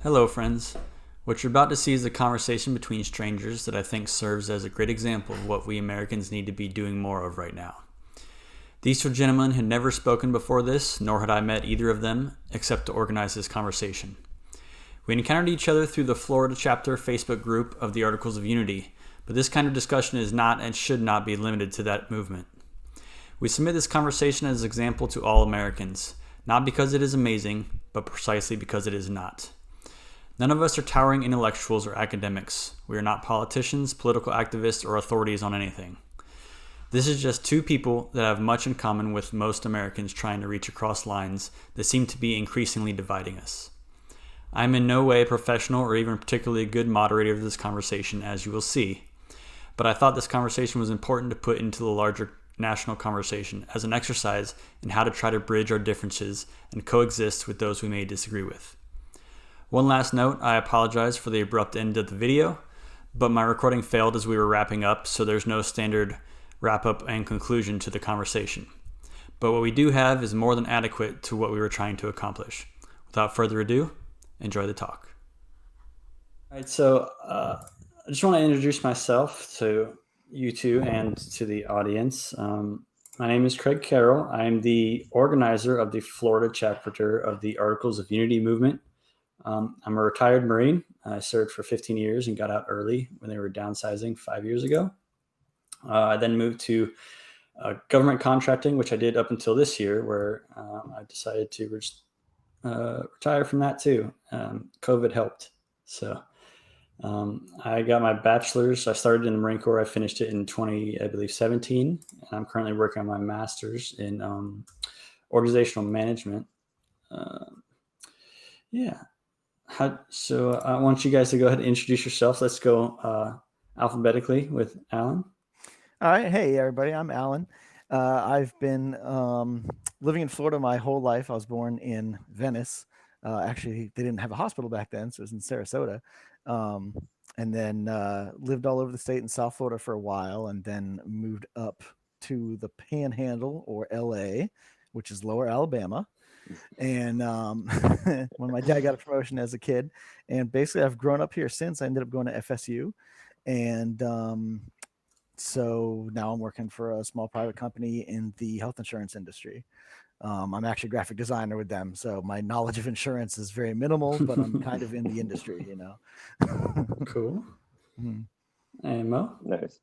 Hello, friends. What you're about to see is a conversation between strangers that I think serves as a great example of what we Americans need to be doing more of right now. These two gentlemen had never spoken before this, nor had I met either of them, except to organize this conversation. We encountered each other through the Florida chapter Facebook group of the Articles of Unity, but this kind of discussion is not and should not be limited to that movement. We submit this conversation as an example to all Americans, not because it is amazing, but precisely because it is not. None of us are towering intellectuals or academics. We are not politicians, political activists, or authorities on anything. This is just two people that have much in common with most Americans trying to reach across lines that seem to be increasingly dividing us. I am in no way a professional or even particularly good moderator of this conversation, as you will see, but I thought this conversation was important to put into the larger national conversation as an exercise in how to try to bridge our differences and coexist with those we may disagree with. One last note, I apologize for the abrupt end of the video, but my recording failed as we were wrapping up, so there's no standard wrap-up and conclusion to the conversation. But what we do have is more than adequate to what we were trying to accomplish. Without further ado, enjoy the talk. All right, so I just want to introduce myself to you two and to the audience. My name is Craig Carroll. I am the organizer of the Florida chapter of the Articles of Unity movement. I'm a retired Marine. I served for 15 years and got out early when they were downsizing 5 years ago. I then moved to government contracting, which I did up until this year, where I decided to retire from that too. COVID helped. So I got my bachelor's. I started in the Marine Corps. I finished it in 17. And I'm currently working on my master's in organizational management. So I want you guys to go ahead and introduce yourselves. Let's go alphabetically with Alan. All right. Hey, everybody. I'm Alan. I've been living in Florida my whole life. I was born in Venice. Actually, they didn't have a hospital back then, so it was in Sarasota. And then lived all over the state in South Florida for a while, and then moved up to the Panhandle, or LA, which is Lower Alabama. And when my dad got a promotion as a kid, and basically I've grown up here since. I ended up going to FSU, and so now I'm working for a small private company in the health insurance industry. I'm actually a graphic designer with them, so my knowledge of insurance is very minimal, but I'm kind of in the industry, Cool. Mm-hmm. And Mo? Nice.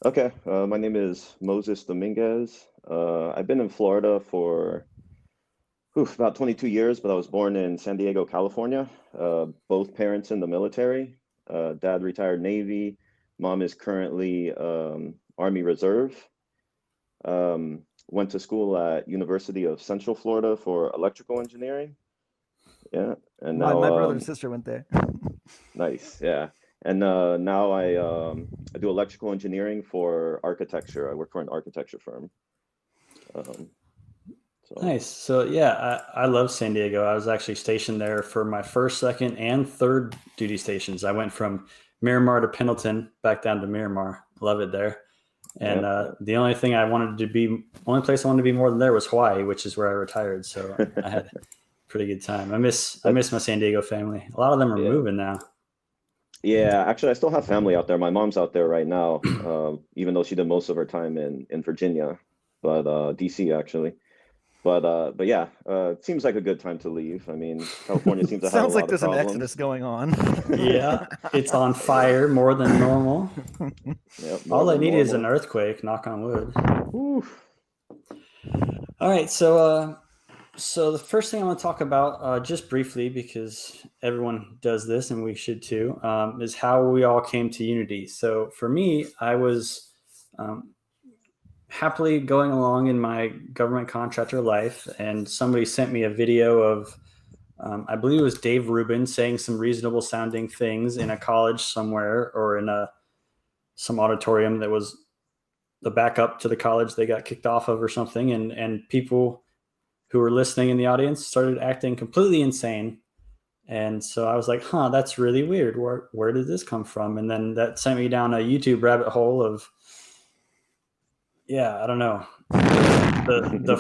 Okay, my name is Moses Dominguez. I've been in Florida for about 22 years, but I was born in San Diego, California. Both parents in the military. Dad retired Navy. Mom is currently Army Reserve. Went to school at University of Central Florida for electrical engineering. Yeah, and my now brother and sister went there. nice. Yeah, and now I do electrical engineering for architecture. I work for an architecture firm. Nice. So yeah, I love San Diego. I was actually stationed there for my first, second, and third duty stations. I went from Miramar to Pendleton, back down to Miramar. Love it there. And the only place I wanted to be more than there was Hawaii, which is where I retired. So I had a pretty good time. I miss my San Diego family. A lot of them are moving now. Yeah, actually, I still have family out there. My mom's out there right now, even though she did most of her time in Virginia, but DC actually. But yeah, it seems like a good time to leave. I mean, California seems to have a Sounds like lot there's of an problems. exodus going on. Yeah, it's on fire more than normal. Yep, All I need is an earthquake, knock on wood. Oof. All right, so the first thing I want to talk about, just briefly, because everyone does this and we should too, is how we all came to Unity. So for me, I was happily going along in my government contractor life, and somebody sent me a video of, I believe it was Dave Rubin saying some reasonable sounding things in a college somewhere, or in some auditorium that was the backup to the college they got kicked off of or something. And people who were listening in the audience started acting completely insane. And so I was like, that's really weird. Where did this come from? And then that sent me down a YouTube rabbit hole of, I don't know, the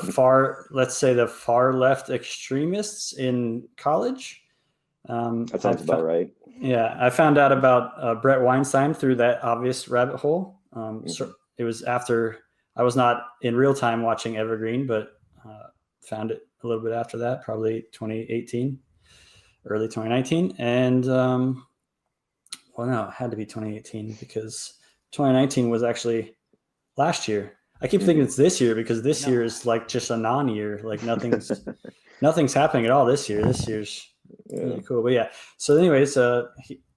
far left extremists in college That sounds about right. Yeah, I found out about Brett Weinstein through that obvious rabbit hole. So it was after I was not in real time watching Evergreen, but found it a little bit after that, probably 2018, early 2019. And well, no, it had to be 2018 because 2019 was actually last year. I keep thinking it's this year because this year is like just a non-year. Like nothing's happening at all this year. This year's really cool. But yeah. So anyways,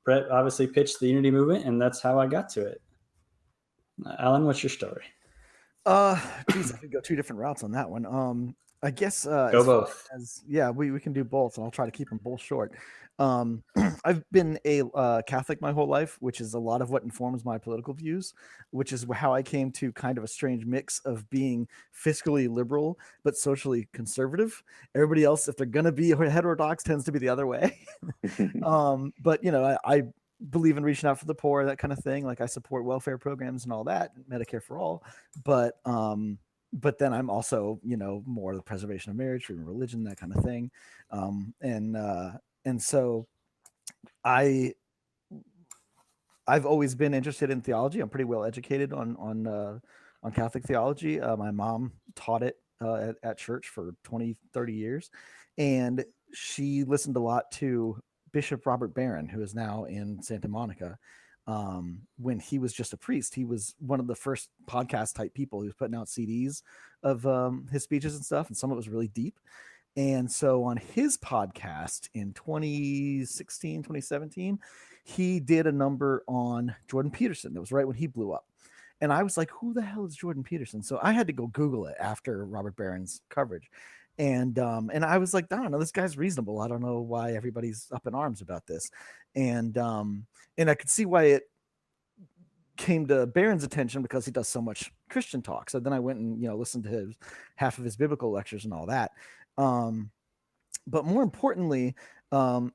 Brett obviously pitched the Unity movement, and that's how I got to it. Alan, what's your story? Geez, I could go two different routes on that one. I guess go both. We can do both, and I'll try to keep them both short. I've been a Catholic my whole life, which is a lot of what informs my political views, which is how I came to kind of a strange mix of being fiscally liberal but socially conservative. Everybody else, if they're going to be heterodox, tends to be the other way. But I believe in reaching out for the poor, that kind of thing. Like I support welfare programs and all that, Medicare for all. But then I'm also, more the preservation of marriage, freedom of religion, that kind of thing. And so I've always been interested in theology. I'm pretty well educated on Catholic theology. My mom taught it at church for 20, 30 years. And she listened a lot to Bishop Robert Barron, who is now in Santa Monica. When he was just a priest, he was one of the first podcast type people. He was putting out CDs of his speeches and stuff, and some of it was really deep. And so on his podcast in 2016, 2017, he did a number on Jordan Peterson. That was right when he blew up. And I was like, who the hell is Jordan Peterson? So I had to go Google it after Robert Barron's coverage. And I was like, I don't know, this guy's reasonable. I don't know why everybody's up in arms about this. And I could see why it came to Barron's attention because he does so much Christian talk. So then I went and, listened to half of his biblical lectures and all that. But more importantly, I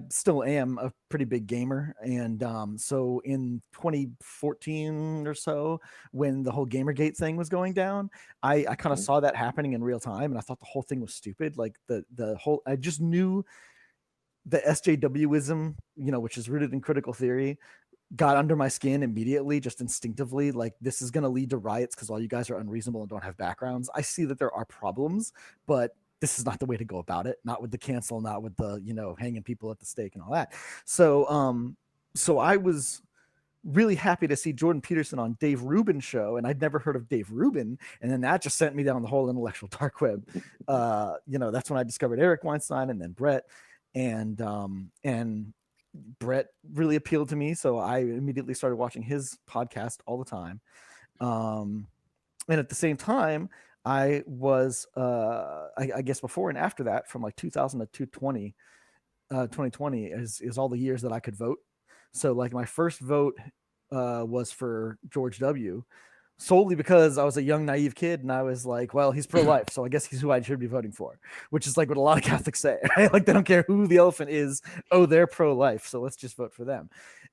still am a pretty big gamer. And so in 2014 or so, when the whole Gamergate thing was going down, I kind of saw that happening in real time. And I thought the whole thing was stupid. Like I just knew the SJWism, which is rooted in critical theory, got under my skin immediately, just instinctively. Like, this is going to lead to riots because all you guys are unreasonable and don't have backgrounds. I see that there are problems, but this is not the way to go about it. Not with the cancel, not with the, hanging people at the stake and all that. So I was really happy to see Jordan Peterson on Dave Rubin's show, and I'd never heard of Dave Rubin. And then that just sent me down the whole intellectual dark web. That's when I discovered Eric Weinstein and then Brett. And Brett really appealed to me, so I immediately started watching his podcast all the time. And at the same time, I was, I guess before and after that, from like 2000 to 2020 is all the years that I could vote. So like my first vote was for George W., solely because I was a young, naive kid, and I was like, well, he's pro-life, so I guess he's who I should be voting for, which is like what a lot of Catholics say, right? Like, they don't care who the elephant is. Oh, they're pro-life, so let's just vote for them.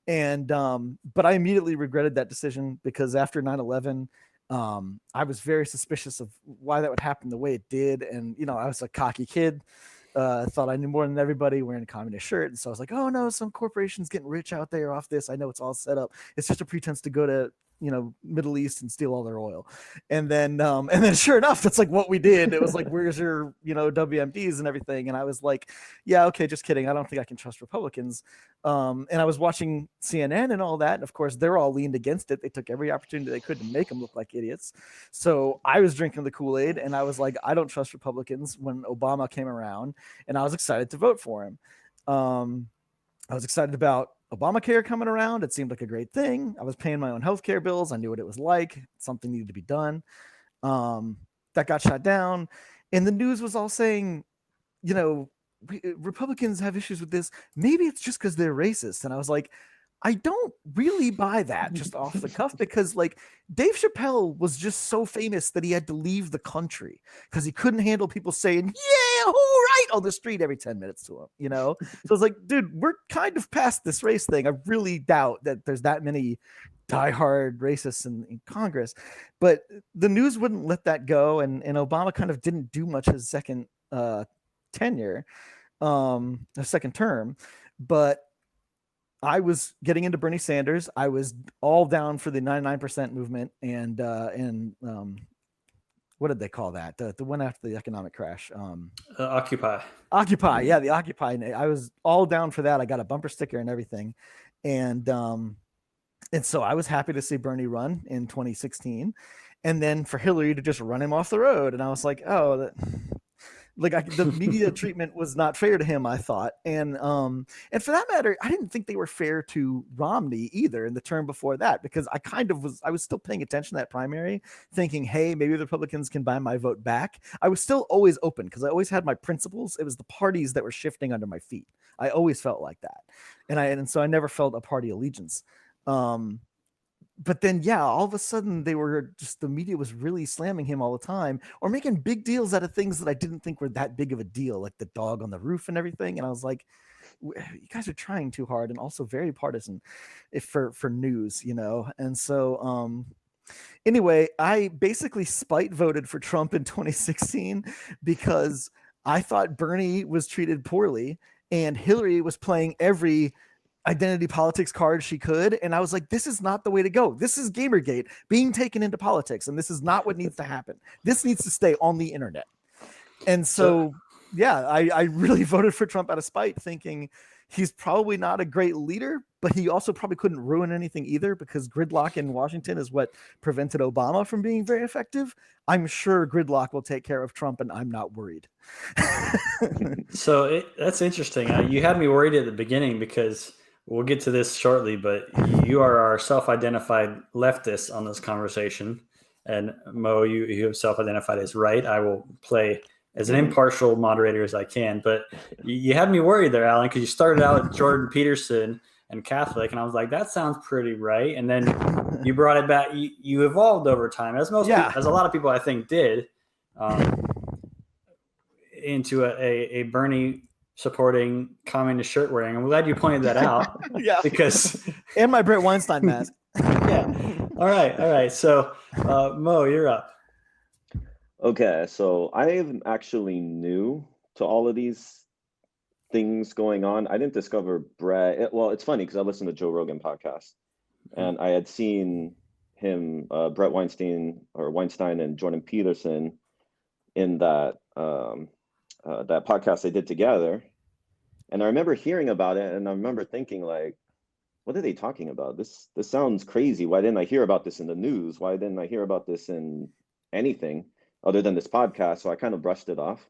And but I immediately regretted that decision because after 9/11, I was very suspicious of why that would happen the way it did. And, I was a cocky kid. Thought I knew more than everybody, wearing a communist shirt. And so I was like, oh no, some corporation's getting rich out there off this. I know it's all set up. It's just a pretense to go to, Middle East and steal all their oil. And then sure enough, that's like what we did. It was like, where's your, WMDs and everything. And I was like, yeah, okay, just kidding. I don't think I can trust Republicans. And I was watching CNN and all that. And of course, they're all leaned against it. They took every opportunity they could to make them look like idiots. So I was drinking the Kool-Aid, and I was like, I don't trust Republicans when Obama came around, and I was excited to vote for him. I was excited about Obamacare coming around. It seemed like a great thing. I was paying my own healthcare bills. I knew what it was like. Something needed to be done. That got shut down. And the news was all saying, Republicans have issues with this. Maybe it's just because they're racist. And I was like, I don't really buy that just off the cuff, because like Dave Chappelle was just so famous that he had to leave the country because he couldn't handle people saying, yeah, all right, on the street every 10 minutes to him, So it's like, dude, we're kind of past this race thing. I really doubt that there's that many diehard racists in Congress, but the news wouldn't let that go. And Obama kind of didn't do much his second tenure. a second term, but I was getting into Bernie Sanders. I was all down for the 99% movement and what did they call that? The one after the economic crash. Occupy. Occupy, yeah, the Occupy. I was all down for that. I got a bumper sticker and everything, and so I was happy to see Bernie run in 2016, and then for Hillary to just run him off the road, and I was like, oh, the media treatment was not fair to him, I thought, and for that matter, I didn't think they were fair to Romney either in the term before that, because I was still paying attention to that primary, thinking, hey, maybe the Republicans can buy my vote back. I was still always open because I always had my principles. It was the parties that were shifting under my feet. I always felt like that, and so I never felt a party allegiance. But then, yeah, all of a sudden the media was really slamming him all the time or making big deals out of things that I didn't think were that big of a deal, like the dog on the roof and everything. And I was like, you guys are trying too hard and also very partisan for news, And so, anyway, I basically spite voted for Trump in 2016 because I thought Bernie was treated poorly and Hillary was playing every identity politics card she could, and I was like, this is not the way to go. This is Gamergate being taken into politics, and this is not what needs to happen. This needs to stay on the internet. And so yeah, I really voted for Trump out of spite, thinking he's probably not a great leader, but he also probably couldn't ruin anything either, because gridlock in Washington is what prevented Obama from being very effective. I'm sure gridlock will take care of Trump, and I'm not worried. So that's interesting. You had me worried at the beginning because we'll get to this shortly, but you are our self-identified leftist on this conversation. And Mo, you have self-identified as right. I will play as an impartial moderator as I can. But you had me worried there, Alan, because you started out with Jordan Peterson and Catholic, and I was like, that sounds pretty right. And then you brought it back. You evolved over time, as as a lot of people I think did, into a Bernie supporting communist shirt wearing. I'm glad you pointed that out. Yeah. Because and my Brett Weinstein mask. Yeah. All right. So Mo, you're up. Okay, so I am actually new to all of these things going on. I didn't discover Brett. Well, it's funny because I listened to Joe Rogan podcast, and I had seen him, Brett Weinstein and Jordan Peterson, in that that podcast they did together. And I remember hearing about it, and I remember thinking, like, what are they talking about? This sounds crazy. Why didn't I hear about this in the news? Why didn't I hear about this in anything other than this podcast? So I kind of brushed it off.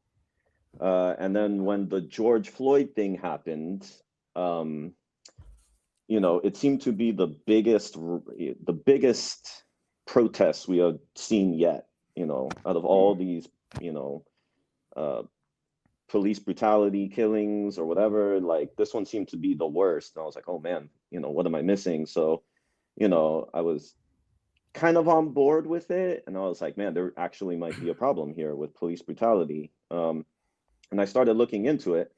And then when the George Floyd thing happened, it seemed to be the biggest protest we have seen yet, out of all these, police brutality killings or whatever. Like, this one seemed to be the worst. And I was like, oh man, what am I missing? So, I was kind of on board with it. And I was like, man, there actually might be a problem here with police brutality. And I started looking into it.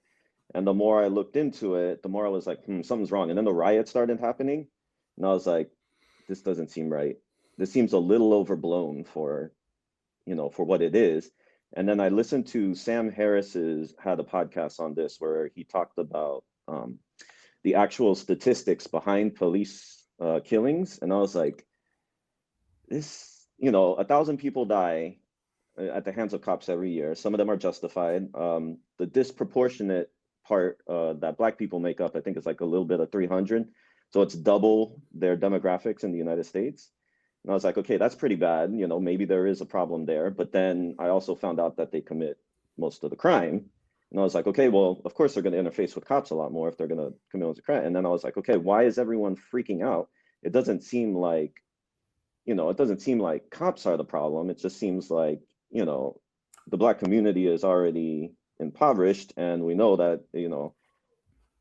And the more I looked into it, the more I was like, something's wrong. And then the riots started happening. And I was like, this doesn't seem right. This seems a little overblown for what it is. And then I listened to Sam Harris's had a podcast on this where he talked about the actual statistics behind police killings. And I was like, this, 1,000 people die at the hands of cops every year. Some of them are justified. The disproportionate part that Black people make up, I think, is like a little bit of 300. So it's double their demographics in the United States. And I was like, okay, that's pretty bad. Maybe there is a problem there. But then I also found out that they commit most of the crime. And I was like, okay, well, of course they're going to interface with cops a lot more if they're going to commit most of the crime. And then I was like, okay, why is everyone freaking out? It doesn't seem like, cops are the problem. It just seems like, the Black community is already impoverished. And we know that,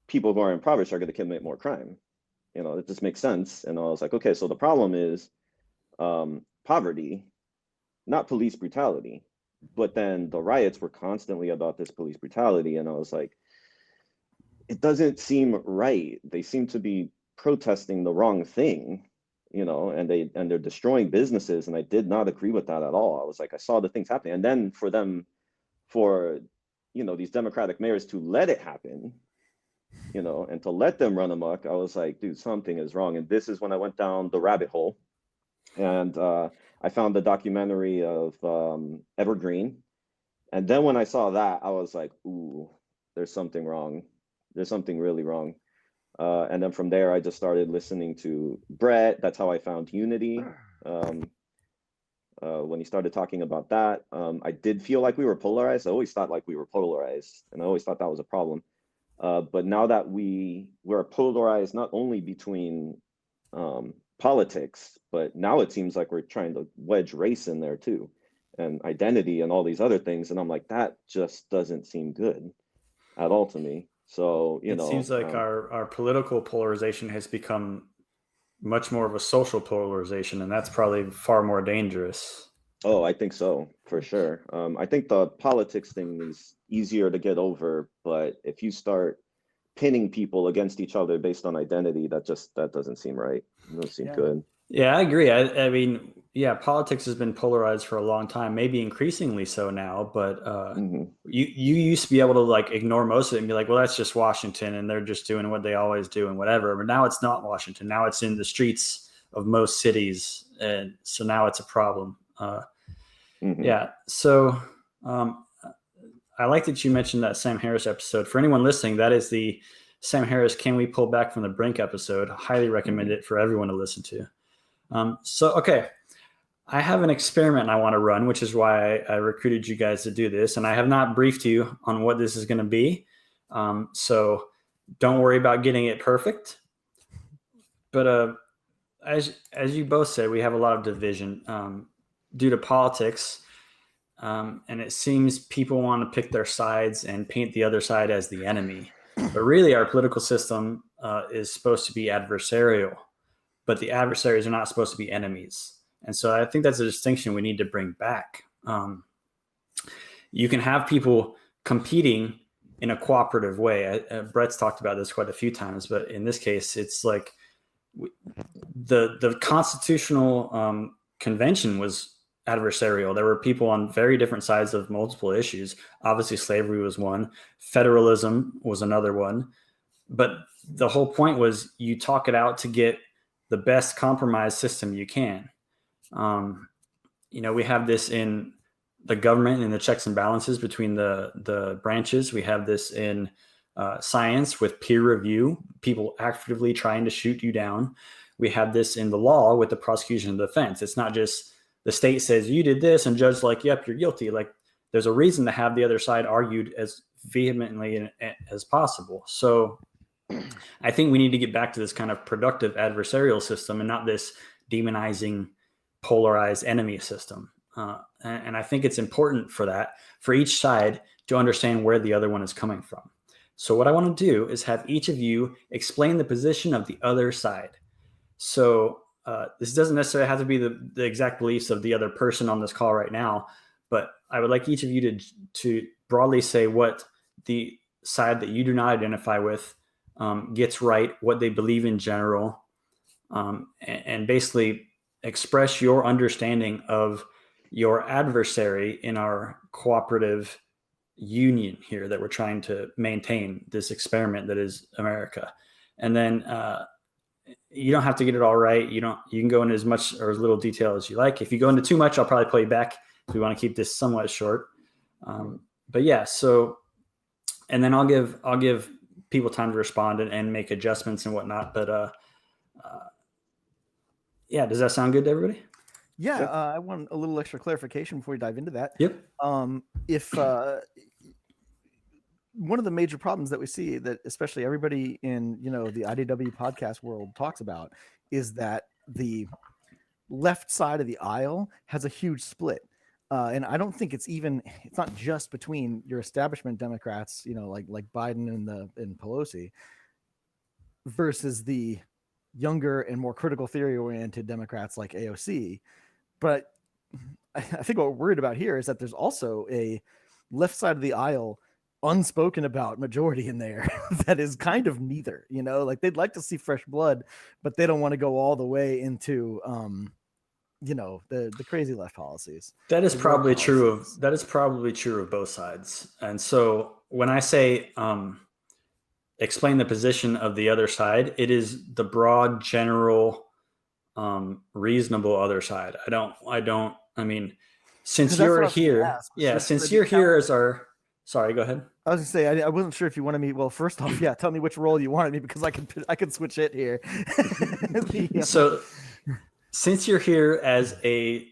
people who are impoverished are going to commit more crime. It just makes sense. And I was like, okay, so the problem is poverty, not police brutality. But then the riots were constantly about this police brutality. And I was like, it doesn't seem right. They seem to be protesting the wrong thing, and they're destroying businesses. And I did not agree with that at all. I was like, I saw the things happening. And then for these Democratic mayors to let it happen, and to let them run amok, I was like, dude, something is wrong. And this is when I went down the rabbit hole, and I found the documentary of Evergreen. And then when I saw that, I was like, ooh, there's something wrong. There's something really wrong. And then from there, I just started listening to Brett. That's how I found Unity. When he started talking about that, I did feel like we were polarized. I always thought like we were polarized, and I always thought that was a problem. But now that we're polarized not only between politics, but now it seems like we're trying to wedge race in there too, and identity and all these other things. And I'm like, that just doesn't seem good at all to me. So, it seems like our political polarization has become much more of a social polarization, and that's probably far more dangerous. Oh, I think so, for sure. I think the politics thing is easier to get over, but if you start pinning people against each other based on identity, that doesn't seem right. It doesn't seem good. Yeah, I agree. I mean, yeah, politics has been polarized for a long time, maybe increasingly so now, but you used to be able to like ignore most of it and be like, well, that's just Washington and they're just doing what they always do and whatever. But now it's not Washington. Now it's in the streets of most cities. And so now it's a problem. Yeah. So I like that you mentioned that Sam Harris episode. For anyone listening, that is the Sam Harris Can We Pull Back from the Brink episode. Highly recommend it for everyone to listen to. Okay, I have an experiment I want to run, which is why I recruited you guys to do this. And I have not briefed you on what this is going to be. So don't worry about getting it perfect. But as you both said, we have a lot of division due to politics. And it seems people want to pick their sides and paint the other side as the enemy. But really, our political system is supposed to be adversarial. But the adversaries are not supposed to be enemies. And so I think that's a distinction we need to bring back. You can have people competing in a cooperative way. Brett's talked about this quite a few times, but in this case, it's like the constitutional convention was adversarial. There were people on very different sides of multiple issues. Obviously, slavery was one. Federalism was another one. But the whole point was you talk it out to get the best compromise system you can. We have this in the government and the checks and balances between the branches. We have this in science with peer review, people actively trying to shoot you down. We have this in the law with the prosecution and defense. It's not just the state says you did this and judge like, yep, you're guilty. Like there's a reason to have the other side argued as vehemently as possible. So I think we need to get back to this kind of productive adversarial system and not this demonizing, polarized enemy system. And I think it's important for each side to understand where the other one is coming from. So what I want to do is have each of you explain the position of the other side. So this doesn't necessarily have to be the exact beliefs of the other person on this call right now, but I would like each of you to broadly say what the side that you do not identify with gets right, what they believe in general, and basically express your understanding of your adversary in our cooperative union here that we're trying to maintain, this experiment that is America. And then you don't have to get it all right. You can go into as much or as little detail as you like. If you go into too much, I'll probably play you back. We want to keep this somewhat short. But yeah, so, and then I'll give people time to respond and make adjustments and whatnot. But yeah, does that sound good to everybody? Yeah, I want a little extra clarification before we dive into that. Yep. If one of the major problems that we see that especially everybody in the IDW podcast world talks about is that the left side of the aisle has a huge split. And I don't think it's not just between your establishment Democrats, like Biden and Pelosi, versus the younger and more critical theory oriented Democrats like AOC. But I think what we're worried about here is that there's also a left side of the aisle unspoken about majority in there that is kind of neither, like they'd like to see fresh blood, but they don't want to go all the way into the crazy left policies. That is the woke probably true policies. that is probably true of both sides. And so when I say explain the position of the other side, it is the broad, general, reasonable other side. I mean, since Because that's what you're I was going to here, ask. yeah, Should I since be you're here telling as our, sorry, go ahead. I was gonna say I wasn't sure if you wanted me. Well, first off, yeah, tell me which role you wanted me because I can switch it here. So since you're here as a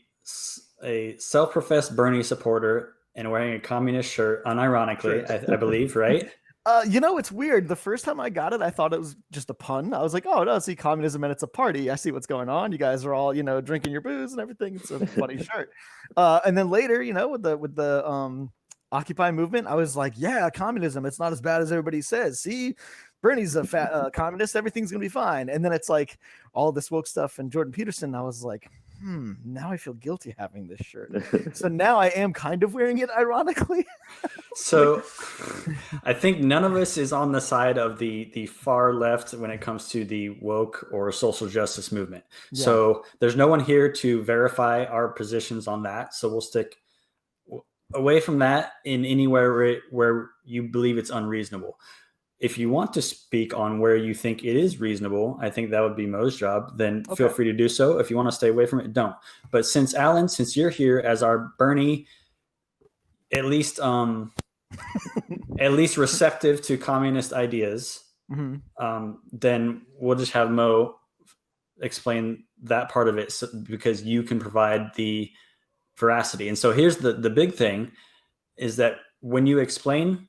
self-professed Bernie supporter and wearing a communist shirt, unironically, I believe, right? It's weird. The first time I got it, I thought it was just a pun. I was like, "Oh no, see communism and it's a party. I see what's going on. You guys are all drinking your booze and everything. It's a funny shirt." And then later, with the Occupy movement, I was like, yeah, communism. It's not as bad as everybody says. See, Bernie's a fat communist. Everything's going to be fine. And then it's like all this woke stuff and Jordan Peterson. I was like, now I feel guilty having this shirt. So now I am kind of wearing it ironically. So I think none of us is on the side of the far left when it comes to the woke or social justice movement. Yeah. So there's no one here to verify our positions on that. So we'll stick away from that in anywhere where you believe it's unreasonable. If you want to speak on where you think it is reasonable, I think that would be Mo's job. Then feel free to do so. If you want to stay away from it, don't. But since you're here as our Bernie, at least receptive to communist ideas, then we'll just have Mo explain that part of it, because you can provide the veracity. And so here's the big thing is that when you explain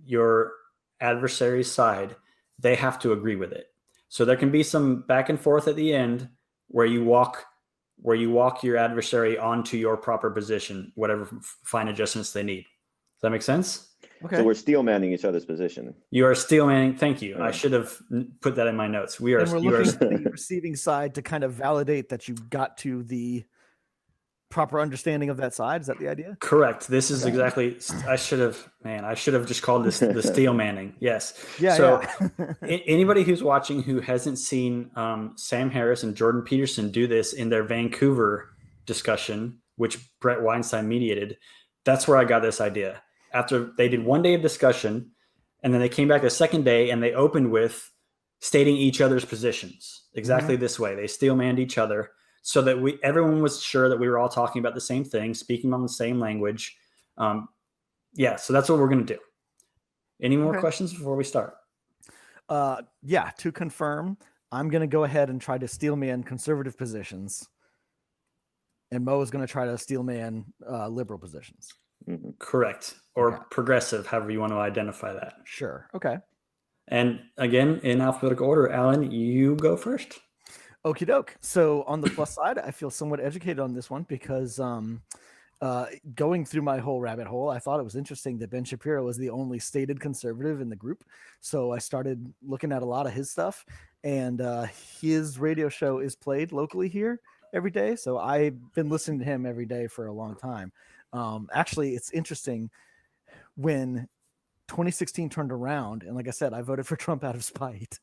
your adversary's side, they have to agree with it. So there can be some back and forth at the end where you walk your adversary onto your proper position, whatever fine adjustments they need. Does that make sense? Okay. So we're Steelmanning each other's position. You are Steelmanning. Thank you. I should have put that in my notes. We're looking at the receiving side to kind of validate that you got to the proper understanding of that side. Is that the idea? Correct. This is exactly. I should have just called this the Steelmanning. Yes. Yeah. So anybody who's watching who hasn't seen Sam Harris and Jordan Peterson do this in their Vancouver discussion, which Brett Weinstein mediated, that's where I got this idea. After they did one day of discussion, and then they came back a second day and they opened with stating each other's positions exactly this way. They Steelmanned each other, so that everyone was sure that we were all talking about the same thing, speaking on the same language. So that's what we're going to do. Any more questions before we start? To confirm, I'm going to go ahead and try to steelman conservative positions, and Mo is going to try to steelman liberal positions. Correct. Or progressive, however you want to identify that. Sure. Okay. And again, in alphabetical order, Alan, you go first. Okie doke. So on the plus side, I feel somewhat educated on this one because going through my whole rabbit hole, I thought it was interesting that Ben Shapiro was the only stated conservative in the group. So I started looking at a lot of his stuff, and his radio show is played locally here every day. So I've been listening to him every day for a long time. Actually, it's interesting when 2016 turned around, and like I said, I voted for Trump out of spite.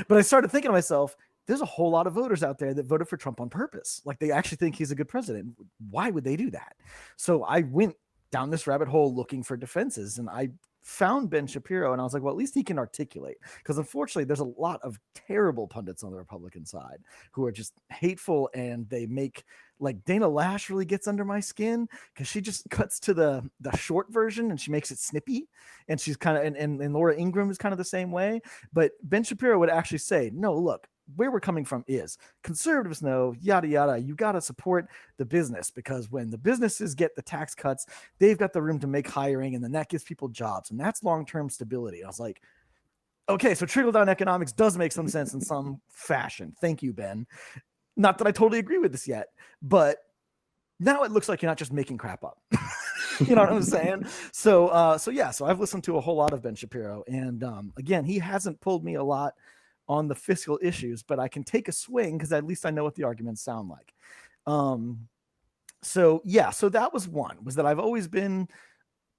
But I started thinking to myself, there's a whole lot of voters out there that voted for Trump on purpose. Like, they actually think he's a good president. Why would they do that? So I went down this rabbit hole looking for defenses, and I found Ben Shapiro, and I was like, well, at least he can articulate, because unfortunately there's a lot of terrible pundits on the Republican side who are just hateful, and they make, like, Dana Lash really gets under my skin because she just cuts to the short version and she makes it snippy, and she's kind of, and Laura Ingraham is kind of the same way. But Ben Shapiro would actually say, no, look, where we're coming from is conservatives know, yada, yada, you got to support the business, because when the businesses get the tax cuts, they've got the room to make hiring, and then that gives people jobs, and that's long-term stability. And I was like, okay, so trickle-down economics does make some sense in some fashion. Thank you, Ben. Not that I totally agree with this yet, but now it looks like you're not just making crap up. You know what I'm saying? So I've listened to a whole lot of Ben Shapiro, and again, he hasn't pulled me a lot on the fiscal issues, but I can take a swing because at least I know what the arguments sound like. So that was one, was that I've always been,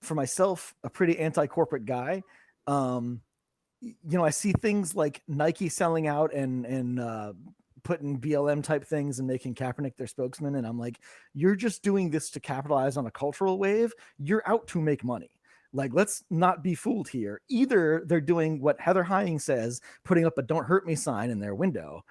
for myself, a pretty anti-corporate guy. I see things like Nike selling out and putting BLM type things and making Kaepernick their spokesman. And I'm like, you're just doing this to capitalize on a cultural wave. You're out to make money. Like, let's not be fooled here. Either they're doing what Heather Heying says, putting up a "Don't hurt me" sign in their window,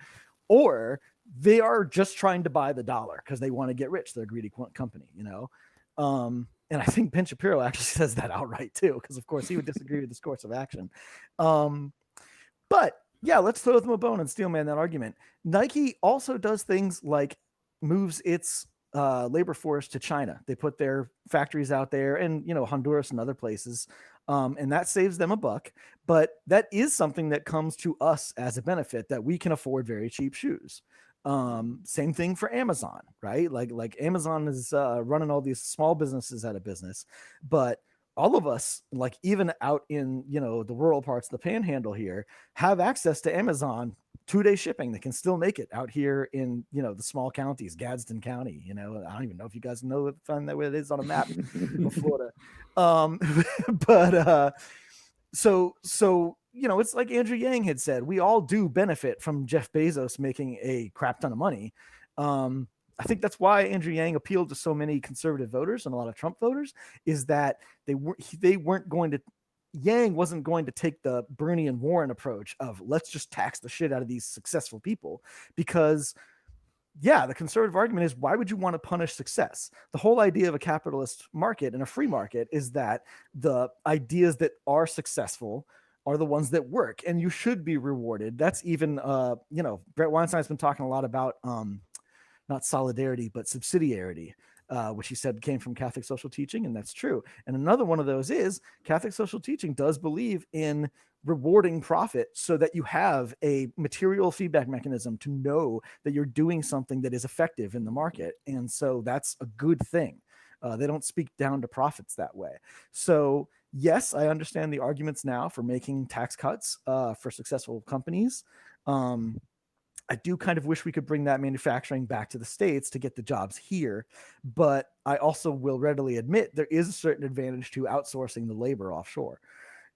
or they are just trying to buy the dollar because they want to get rich. They're a greedy company, you know? And I think Ben Shapiro actually says that outright too, because of course he would disagree with this course of action. But yeah, let's throw them a bone and Steelman that argument. Nike also does things like moves its labor force to China. They put their factories out there, and you know, Honduras and other places, and that saves them a buck. But that is something that comes to us as a benefit, that we can afford very cheap shoes. Same thing for Amazon, right? Like Amazon is running all these small businesses out of business, but all of us, like even out in, you know, the rural parts of the panhandle here, have access to Amazon 2-day shipping. They can still make it out here in, you know, the small counties, Gadsden County. You know, I don't even know if you guys know find that way it is on a map of Florida. So you know, it's like Andrew Yang had said, we all do benefit from Jeff Bezos making a crap ton of money. I think that's why Andrew Yang appealed to so many conservative voters and a lot of Trump voters, is that Yang wasn't going to take the Bernie and Warren approach of let's just tax the shit out of these successful people, because yeah, the conservative argument is, why would you want to punish success? The whole idea of a capitalist market and a free market is that the ideas that are successful are the ones that work, and you should be rewarded. That's even, you know, Brett Weinstein's been talking a lot about not solidarity, but subsidiarity, which he said came from Catholic social teaching, and that's true. And another one of those is Catholic social teaching does believe in rewarding profit so that you have a material feedback mechanism to know that you're doing something that is effective in the market. And so that's a good thing. They don't speak down to profits that way. So yes, I understand the arguments now for making tax cuts for successful companies. I do kind of wish we could bring that manufacturing back to the States to get the jobs here. But I also will readily admit there is a certain advantage to outsourcing the labor offshore.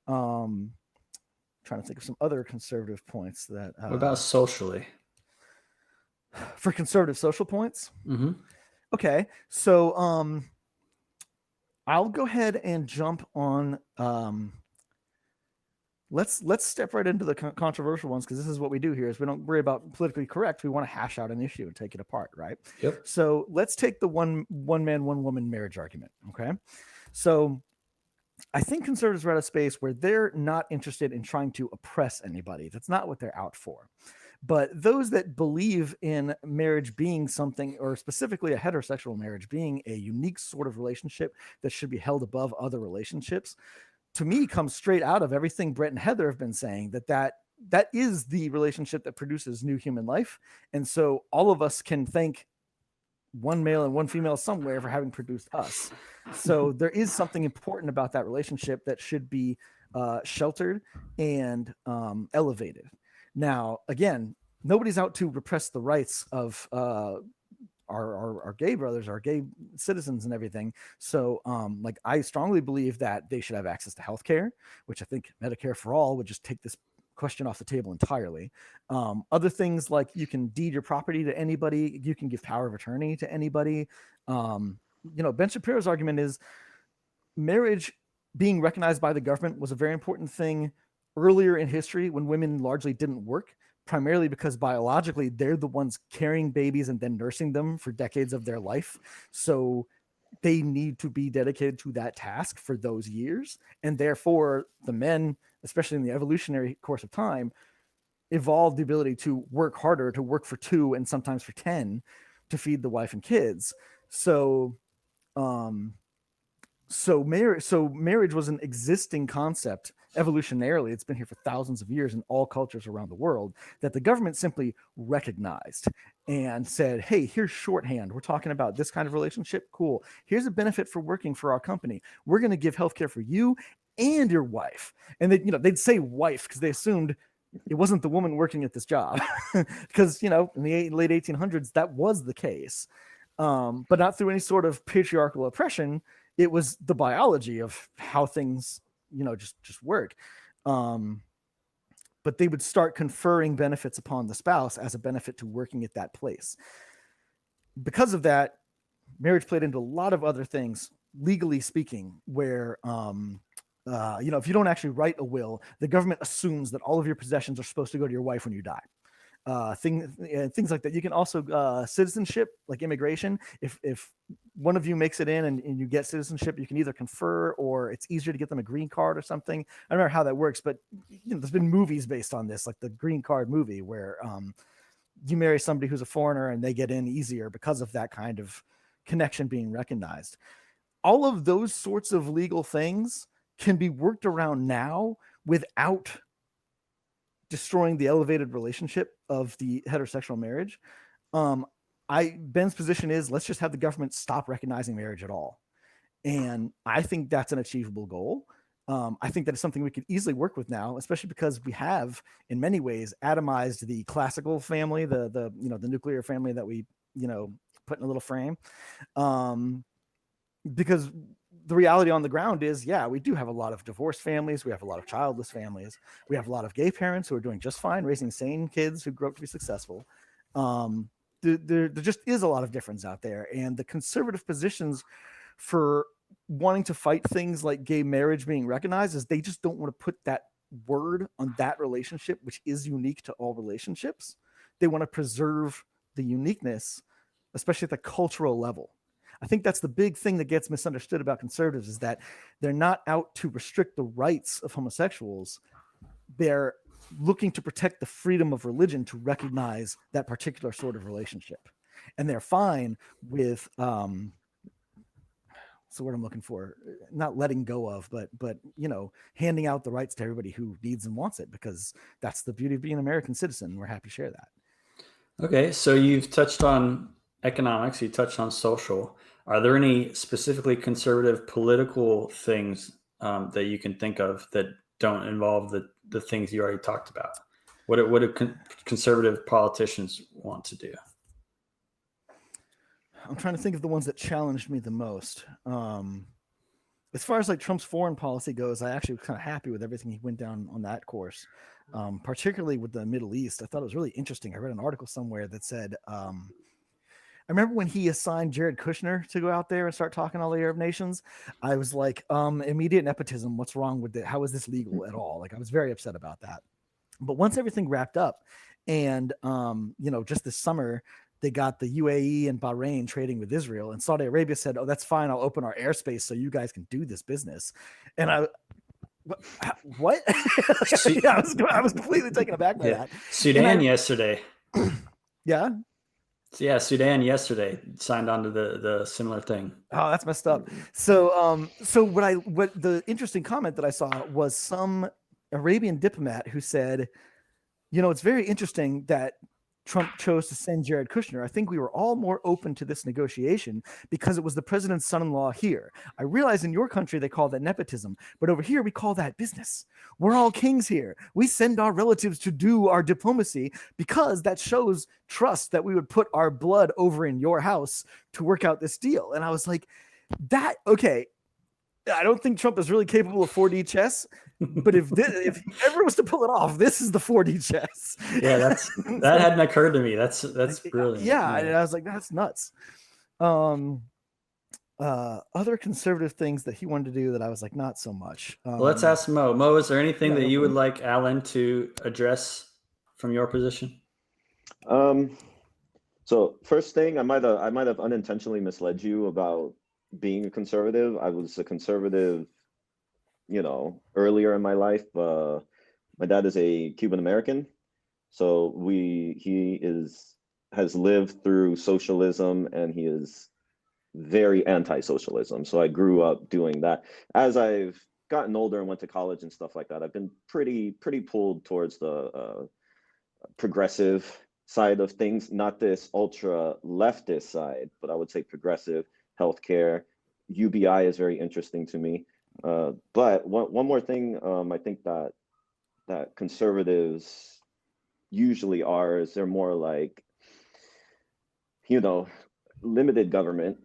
Trying to think of some other conservative points that. What about socially? For conservative social points? Mm-hmm. Okay. So I'll go ahead and jump on. Let's step right into the controversial ones, because this is what we do here, is we don't worry about politically correct. We want to hash out an issue and take it apart, right? Yep. So let's take the one man, one woman marriage argument. Okay. So I think conservatives are at a space where they're not interested in trying to oppress anybody. That's not what they're out for. But those that believe in marriage being something, or specifically a heterosexual marriage being a unique sort of relationship that should be held above other relationships, to me comes straight out of everything Brett and Heather have been saying, that is the relationship that produces new human life. And so all of us can thank one male and one female somewhere for having produced us. So there is something important about that relationship that should be sheltered and elevated. Now, again, nobody's out to repress the rights of our gay brothers, our gay citizens and everything. So like, I strongly believe that they should have access to healthcare, which I think Medicare for all would just take this question off the table entirely. Other things like you can deed your property to anybody, you can give power of attorney to anybody. You know, Ben Shapiro's argument is marriage being recognized by the government was a very important thing earlier in history when women largely didn't work, primarily because biologically they're the ones carrying babies and then nursing them for decades of their life. So they need to be dedicated to that task for those years. And therefore the men, especially in the evolutionary course of time, evolved the ability to work harder, to work for 2 and sometimes for 10 to feed the wife and kids. So marriage was an existing concept evolutionarily. It's been here for thousands of years in all cultures around the world, that the government simply recognized and said, hey, here's shorthand. We're talking about this kind of relationship. Cool. Here's a benefit for working for our company. We're going to give healthcare for you and your wife. And they'd say wife because they assumed it wasn't the woman working at this job, because, in the late 1800s, that was the case. But not through any sort of patriarchal oppression. It was the biology of how things, just work. but they would start conferring benefits upon the spouse as a benefit to working at that place. Because of that, marriage played into a lot of other things, legally speaking, where if you don't actually write a will, the government assumes that all of your possessions are supposed to go to your wife when you die. Things like that. You can also citizenship, like immigration. If one of you makes it in and you get citizenship, you can either confer or it's easier to get them a green card or something. I don't remember how that works, but there's been movies based on this, like the green card movie, where you marry somebody who's a foreigner and they get in easier because of that kind of connection being recognized. All of those sorts of legal things can be worked around now without destroying the elevated relationship of the heterosexual marriage. Ben's position is, let's just have the government stop recognizing marriage at all. And I think that's an achievable goal. I think that is something we could easily work with now, especially because we have, in many ways, atomized the classical family, the nuclear family that we put in a little frame. Because the reality on the ground is, we do have a lot of divorced families. We have a lot of childless families. We have a lot of gay parents who are doing just fine, raising sane kids who grow up to be successful. There just is a lot of difference out there. And the conservative positions for wanting to fight things like gay marriage being recognized is they just don't want to put that word on that relationship, which is unique to all relationships. They want to preserve the uniqueness, especially at the cultural level. I think that's the big thing that gets misunderstood about conservatives, is that they're not out to restrict the rights of homosexuals. They're looking to protect the freedom of religion to recognize that particular sort of relationship. And they're fine with, what's the word I'm looking for? Not letting go of, but handing out the rights to everybody who needs and wants it, because that's the beauty of being an American citizen. We're happy to share that. Okay, so you've touched on economics, you touched on social. Are there any specifically conservative political things that you can think of that don't involve the things you already talked about? What do conservative politicians want to do? I'm trying to think of the ones that challenged me the most. As far as like Trump's foreign policy goes, I actually was kind of happy with everything he went down on that course, particularly with the Middle East. I thought it was really interesting. I read an article somewhere that said, I remember when he assigned Jared Kushner to go out there and start talking to all the Arab nations, I was like, immediate nepotism. What's wrong with it? How is this legal at all? Like, I was very upset about that. But once everything wrapped up and, just this summer, they got the UAE and Bahrain trading with Israel, and Saudi Arabia said, "Oh, that's fine. I'll open our airspace so you guys can do this business." And what? I was completely taken aback by that. Sudan yesterday. Yeah. Yeah, Sudan yesterday signed on to the similar thing. Oh, that's messed up. So what the interesting comment that I saw was some Arabian diplomat who said, it's very interesting that Trump chose to send Jared Kushner. I think we were all more open to this negotiation because it was the president's son-in-law here. I realize in your country they call that nepotism, but over here we call that business. We're all kings here. We send our relatives to do our diplomacy because that shows trust that we would put our blood over in your house to work out this deal. And I was like, okay, I don't think Trump is really capable of 4D chess, but if he ever was to pull it off, this is the 4D chess. Yeah, that hadn't occurred to me. That's brilliant. Yeah, and I was like, that's nuts. Other conservative things that he wanted to do that I was like, not so much. Well, let's ask Mo. Mo, is there anything that you would like Alan to address from your position? So first thing, I might have unintentionally misled you about being a conservative. I was a conservative, earlier in my life. My dad is a Cuban American, so he has lived through socialism, and he is very anti-socialism. So I grew up doing that. As I've gotten older and went to college and stuff like that, I've been pretty pulled towards the progressive side of things, not this ultra leftist side, but I would say progressive. Healthcare, UBI is very interesting to me. But one more thing, I think that conservatives usually are is they're more like, limited government.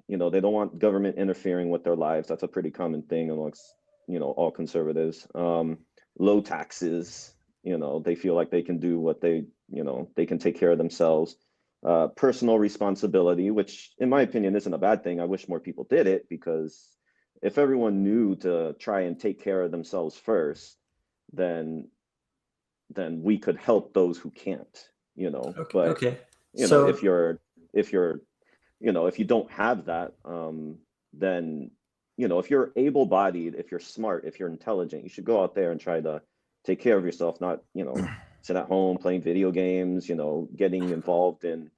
They don't want government interfering with their lives. That's a pretty common thing amongst all conservatives. Low taxes, They feel like they can do what they can take care of themselves. Personal responsibility, which in my opinion isn't a bad thing. I wish more people did it, because if everyone knew to try and take care of themselves first, then we could help those who can't, Okay. but Okay. if So you're if you don't have that, then if you're able-bodied, if you're smart, if you're intelligent, you should go out there and try to take care of yourself, not sit at home playing video games, getting involved in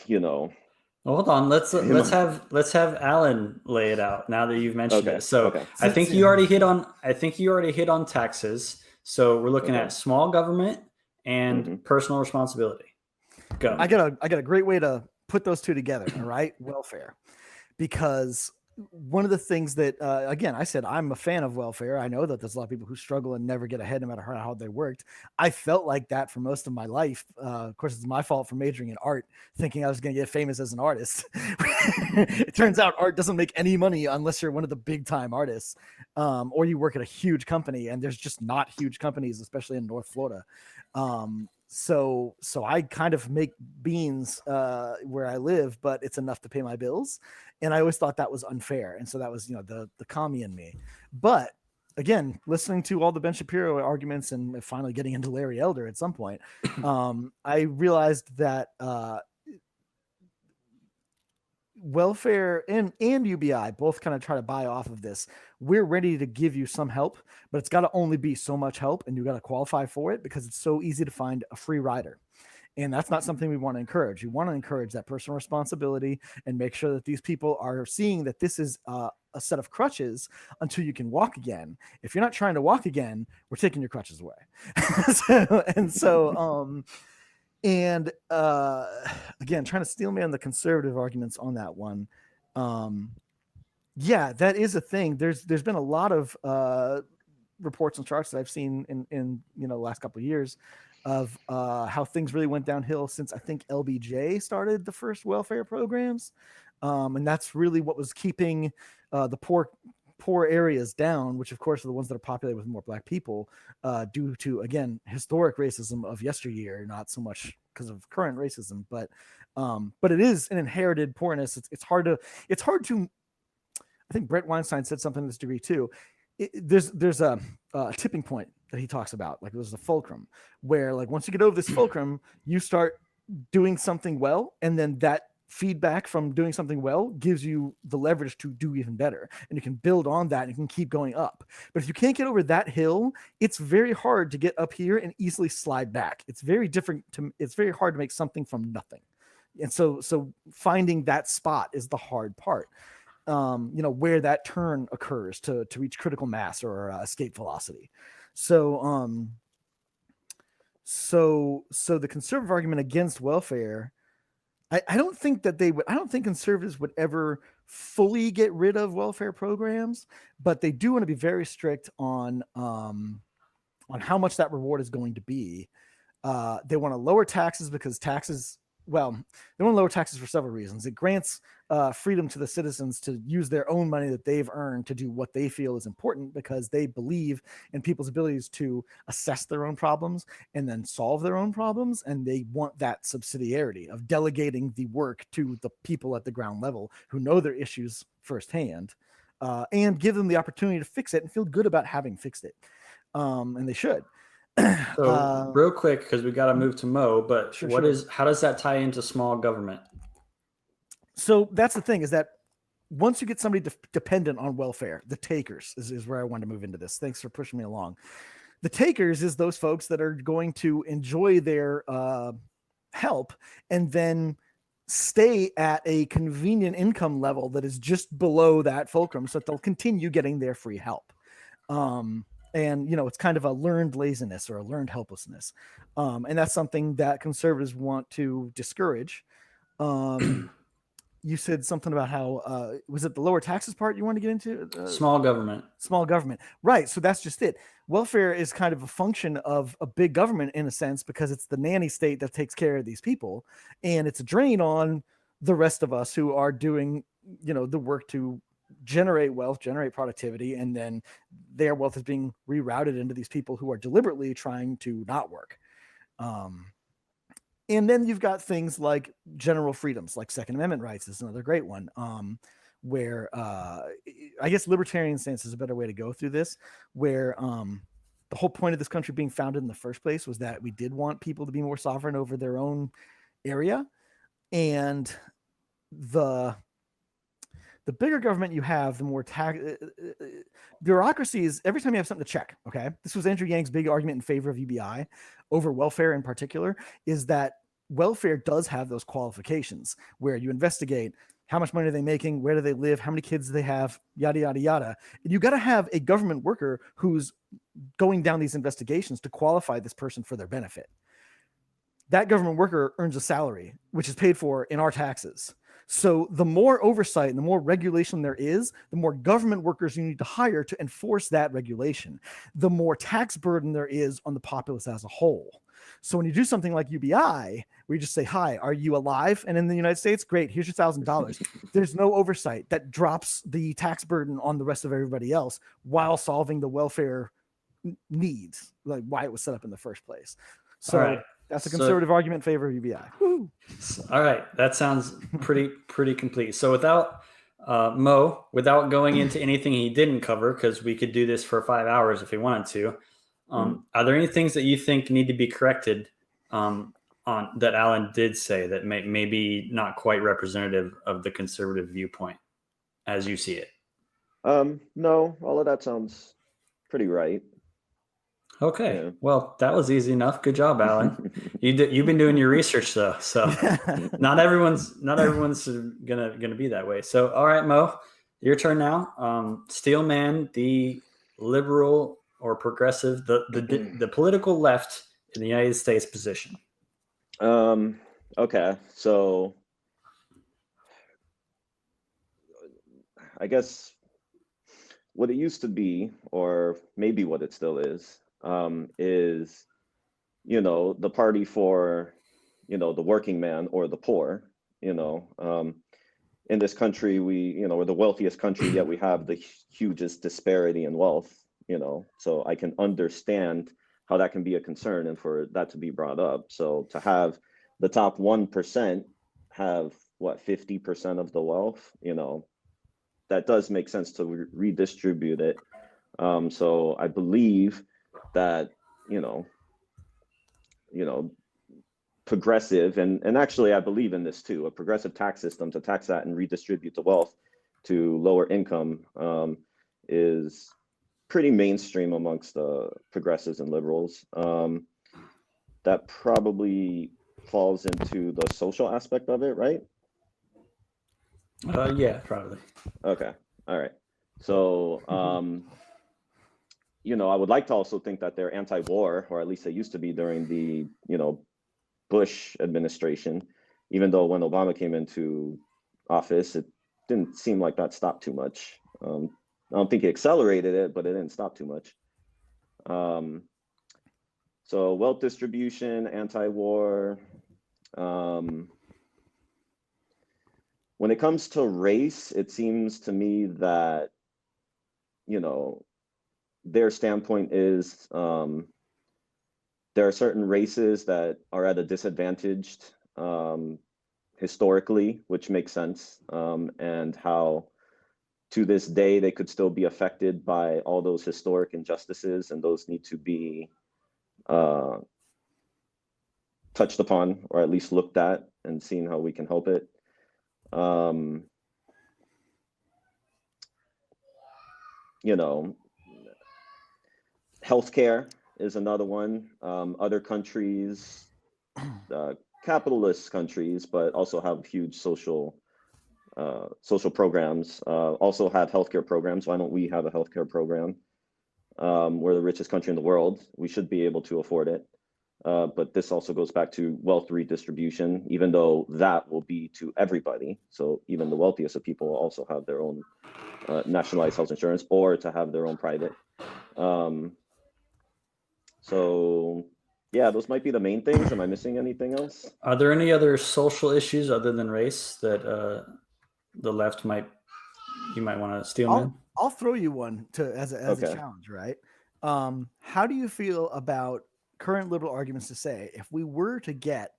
you know well, hold on. Let's have Alan lay it out now that you've mentioned okay, it. So okay, I think you already hit on taxes. So we're looking okay. at small government and Hmm. personal responsibility. Go. I got a great way to put those two together. All right, welfare, because one of the things that again, I said I'm a fan of welfare. I know that there's a lot of people who struggle and never get ahead no matter how hard they worked. I felt like that for most of my life. Of course, it's my fault for majoring in art, thinking I was going to get famous as an artist. It turns out art doesn't make any money unless you're one of the big time artists, or you work at a huge company, and there's just not huge companies, especially in North Florida. So I kind of make beans where I live, but it's enough to pay my bills. And I always thought that was unfair. And so that was, the commie in me. But again, listening to all the Ben Shapiro arguments and finally getting into Larry Elder at some point, I realized that welfare and UBI both kind of try to buy off of this. We're ready to give you some help, but it's got to only be so much help, and you got to qualify for it, because it's so easy to find a free rider. And that's not something we want to encourage. We want to encourage that personal responsibility and make sure that these people are seeing that this is a set of crutches until you can walk again. If you're not trying to walk again, we're taking your crutches away. And again, trying to steelman the conservative arguments on that one. Yeah, that is a thing. There's been a lot of reports and charts that I've seen in the last couple of years of how things really went downhill since I think LBJ started the first welfare programs, and that's really what was keeping the poor areas down, which of course are the ones that are populated with more Black people, due to, again, historic racism of yesteryear, not so much because of current racism, but it is an inherited poorness. It's hard to. I think Brett Weinstein said something to this degree too. There's a tipping point that he talks about, like there's a fulcrum where, like, once you get over this fulcrum, you start doing something well, and then that feedback from doing something well gives you the leverage to do even better, and you can build on that and you can keep going up. But if you can't get over that hill, it's very hard to get up here and easily slide back. It's very hard to make something from nothing. And so finding that spot is the hard part. Where that turn occurs to reach critical mass or escape velocity. So the conservative argument against welfare, I don't think conservatives would ever fully get rid of welfare programs, but they do want to be very strict on how much that reward is going to be. They want to lower taxes because they want to lower taxes for several reasons. It grants freedom to the citizens to use their own money that they've earned to do what they feel is important, because they believe in people's abilities to assess their own problems and then solve their own problems. And they want that subsidiarity of delegating the work to the people at the ground level who know their issues firsthand, and give them the opportunity to fix it and feel good about having fixed it. And they should. So real quick, because we got to move to Mo, but Sure. how does that tie into small government? So that's the thing, is that once you get somebody dependent on welfare, the takers is where I want to move into this. Thanks for pushing me along. The takers is those folks that are going to enjoy their help and then stay at a convenient income level that is just below that fulcrum, so that they'll continue getting their free help. And, it's kind of a learned laziness or a learned helplessness. And that's something that conservatives want to discourage. You said something about how, was it the lower taxes part you want to get into? Small government. Small government. Right. So that's just it. Welfare is kind of a function of a big government in a sense, because it's the nanny state that takes care of these people. And it's a drain on the rest of us who are doing, the work to generate wealth, generate productivity, and then their wealth is being rerouted into these people who are deliberately trying to not work. And then you've got things like general freedoms, like Second Amendment rights is another great one, where I guess libertarian stance is a better way to go through this, where the whole point of this country being founded in the first place was that we did want people to be more sovereign over their own area. And the bigger government you have, the more bureaucracy is every time you have something to check. Okay. This was Andrew Yang's big argument in favor of UBI over welfare in particular, is that welfare does have those qualifications where you investigate how much money are they making, where do they live, how many kids do they have, yada, yada, yada. And you got to have a government worker who's going down these investigations to qualify this person for their benefit. That government worker earns a salary, which is paid for in our taxes. So the more oversight and the more regulation there is, the more government workers you need to hire to enforce that regulation, the more tax burden there is on the populace as a whole. So when you do something like UBI, where you just say, hi, are you alive? And in the United States, great, here's your $1,000. There's no oversight that drops the tax burden on the rest of everybody else while solving the welfare needs, like why it was set up in the first place. So right. That's a conservative argument in favor of UBI. Woo. All right. That sounds pretty complete. So without Mo, without going into anything he didn't cover, because we could do this for 5 hours if we wanted to, are there any things that you think need to be corrected on that Alan did say that may be not quite representative of the conservative viewpoint as you see it? No, all of that sounds pretty right. Okay. Yeah. Well, that was easy enough. Good job, Alan. You've been doing your research though, so not everyone's gonna be that way. So, all right, Mo, your turn now. Steelman, the liberal or progressive, the political left in the United States position. Okay, so I guess what it used to be, or maybe what it still is the party for, the working man or the poor. In this country, we're the wealthiest country, yet we have the hugest disparity in wealth. So I can understand how that can be a concern and for that to be brought up. So to have the top 1% have 50% of the wealth, that does make sense to redistribute it. So I believe that, progressive, and actually I believe in this too, a progressive tax system to tax that and redistribute the wealth to lower income is pretty mainstream amongst the progressives and liberals. That probably falls into the social aspect of it, right? Yeah, probably. Okay. All right. So, I would like to also think that they're anti-war, or at least they used to be during the, Bush administration, even though when Obama came into office, it didn't seem like that stopped too much. I don't think it accelerated it, but it didn't stop too much. So wealth distribution, anti-war. When it comes to race, it seems to me that, their standpoint is there are certain races that are at a disadvantaged historically, which makes sense, and how to this day they could still be affected by all those historic injustices, and those need to be touched upon, or at least looked at, and seen how we can help it. Healthcare is another one. Other countries, capitalist countries, but also have huge social programs, also have healthcare programs. Why don't we have a healthcare program? We're the richest country in the world. We should be able to afford it. But this also goes back to wealth redistribution, even though that will be to everybody. So even the wealthiest of people will also have their own nationalized health insurance, or to have their own private. So yeah, those might be the main things. Am I missing anything else? Are there any other social issues other than race that the left might you might want to Steelman. I'll throw you one as a challenge, right? How do you feel about current liberal arguments to say if we were to get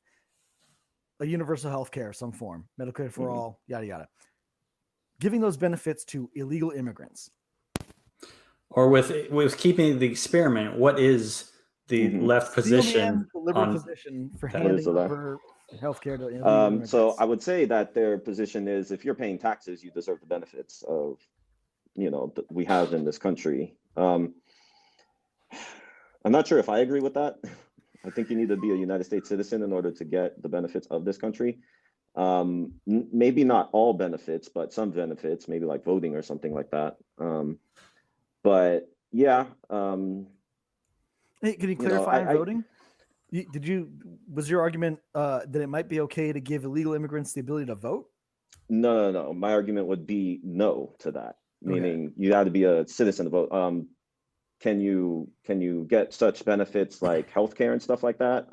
a universal health care of some form, Medicare for all, yada yada, giving those benefits to illegal immigrants? Or with keeping the experiment, what is the left position? The liberal position for handing over healthcare to illegal immigrants. So I would say that their position is, if you're paying taxes, you deserve the benefits of, that we have in this country. I'm not sure if I agree with that. I think you need to be a United States citizen in order to get the benefits of this country. Maybe not all benefits, but some benefits, maybe like voting or something like that. But yeah. Hey, can you clarify voting? Was your argument that it might be okay to give illegal immigrants the ability to vote? No. My argument would be no to that, meaning you have to be a citizen to vote. Can you get such benefits like healthcare and stuff like that?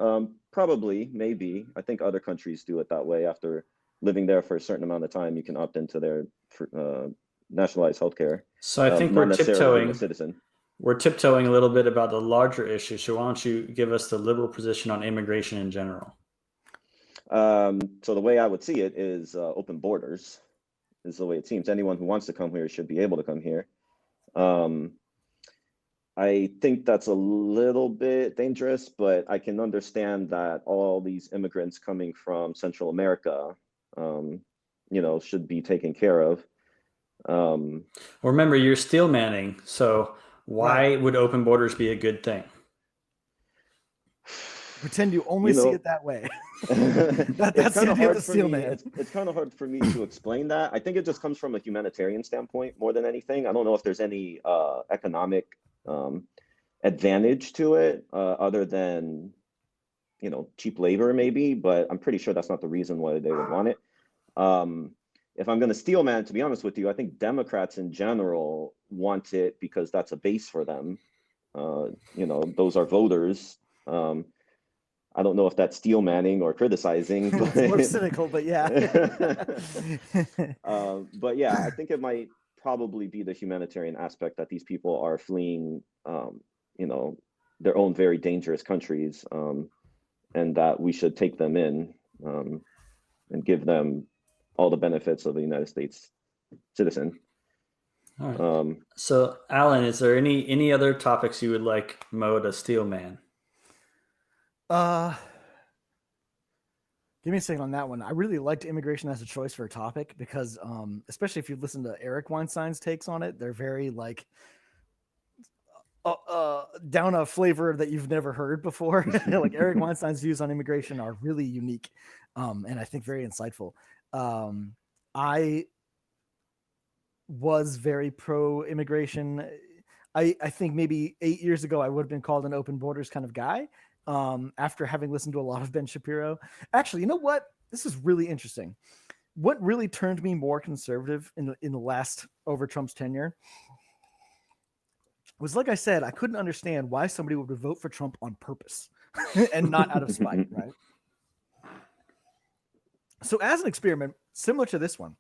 Probably, maybe. I think other countries do it that way. After living there for a certain amount of time, you can opt into their nationalized healthcare. So I think we're tiptoeing a little bit about the larger issue. So why don't you give us the liberal position on immigration in general? So the way I would see it is open borders is the way it seems. Anyone who wants to come here should be able to come here. I think that's a little bit dangerous, but I can understand that all these immigrants coming from Central America, should be taken care of. Remember, you're Steelmanning, so why would open borders be a good thing? Pretend you only see it that way. That's kind of hard for me. It's kind of hard for me to explain that. I think it just comes from a humanitarian standpoint more than anything. I don't know if there's any economic advantage to it other than cheap labor maybe, but I'm pretty sure that's not the reason why they would want it. If I'm going to Steelman, to be honest with you, I think Democrats in general want it because that's a base for them. Those are voters. I don't know if that's Steelmanning or criticizing. But it's more cynical, but yeah. But yeah, I think it might probably be the humanitarian aspect that these people are fleeing, their own very dangerous countries, and that we should take them in and give them all the benefits of a United States citizen. All right. So, Alan, is there any other topics you would like Mo to Steelman? Give me a second on that one. I really liked immigration as a choice for a topic because, especially if you listen to Eric Weinstein's takes on it, they're very like down a flavor that you've never heard before. Like Eric Weinstein's views on immigration are really unique, and I think very insightful. I was very pro-immigration. I think maybe 8 years ago I would have been called an open borders kind of guy. After having listened to a lot of Ben Shapiro. Actually, you know what? This is really interesting. What really turned me more conservative in the last over Trump's tenure was, like I said, I couldn't understand why somebody would vote for Trump on purpose and not out of spite, right? So as an experiment, similar to this one,